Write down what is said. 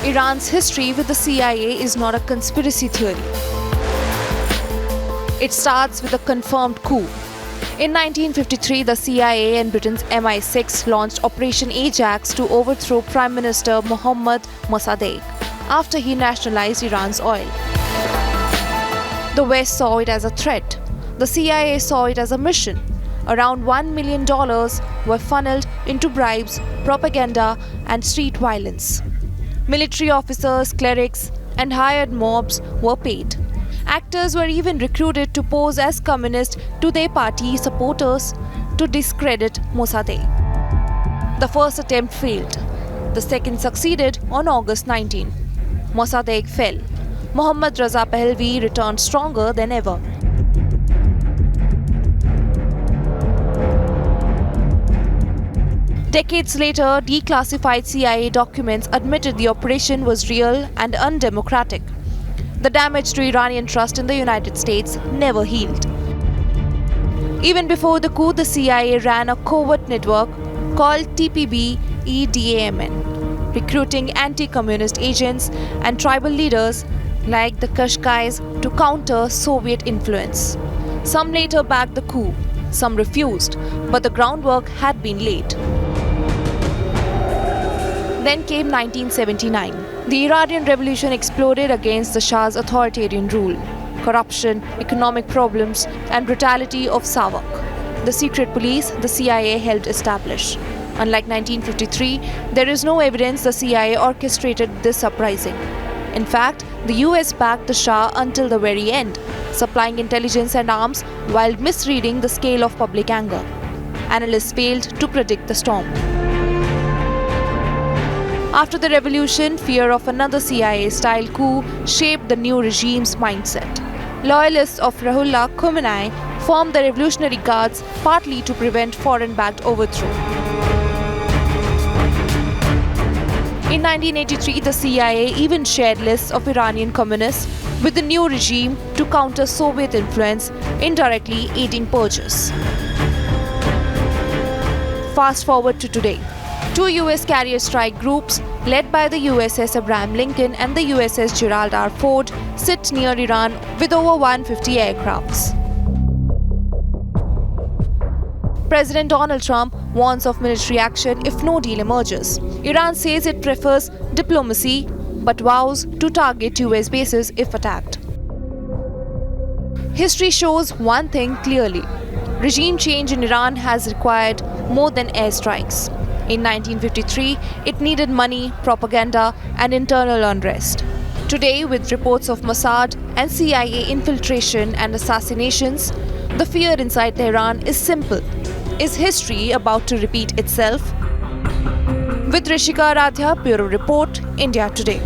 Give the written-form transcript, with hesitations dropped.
Iran's history with the CIA is not a conspiracy theory. It starts with a confirmed coup. In 1953, the CIA and Britain's MI6 launched Operation Ajax to overthrow Prime Minister Mohammad Mossadegh after he nationalized Iran's oil. The West saw it as a threat. The CIA saw it as a mission. Around $1 million were funneled into bribes, propaganda, and street violence. Military officers, clerics, and hired mobs were paid. Actors were even recruited to pose as communists to their party supporters to discredit Mossadegh. The first attempt failed. The second succeeded on August 19. Mossadegh fell. Mohammad Raza Pahlavi returned stronger than ever. Decades later, declassified CIA documents admitted the operation was real and undemocratic. The damage to Iranian trust in the United States never healed. Even before the coup, the CIA ran a covert network called TPB-EDAMN, recruiting anti-communist agents and tribal leaders like the Kashkais to counter Soviet influence. Some later backed the coup, some refused, but the groundwork had been laid. Then came 1979. The Iranian Revolution exploded against the Shah's authoritarian rule, corruption, economic problems, and brutality of SAVAK, the secret police the CIA helped establish. Unlike 1953, there is no evidence the CIA orchestrated this uprising. In fact, the US backed the Shah until the very end, supplying intelligence and arms while misreading the scale of public anger. Analysts failed to predict the storm. After the revolution, fear of another CIA-style coup shaped the new regime's mindset. Loyalists of Ruhollah Khomeini formed the Revolutionary Guards partly to prevent foreign-backed overthrow. In 1983, the CIA even shared lists of Iranian communists with the new regime to counter Soviet influence, indirectly aiding purges. Fast forward to today. Two US carrier strike groups, led by the USS Abraham Lincoln and the USS Gerald R. Ford, sit near Iran with over 150 aircrafts. President Donald Trump warns of military action if no deal emerges. Iran says it prefers diplomacy but vows to target US bases if attacked. History shows one thing clearly. Regime change in Iran has required more than airstrikes. In 1953, it needed money, propaganda, and internal unrest. Today, with reports of Mossad and CIA infiltration and assassinations, the fear inside Tehran is simple. Is history about to repeat itself? With Rishika Aradhya, Bureau Report, India Today.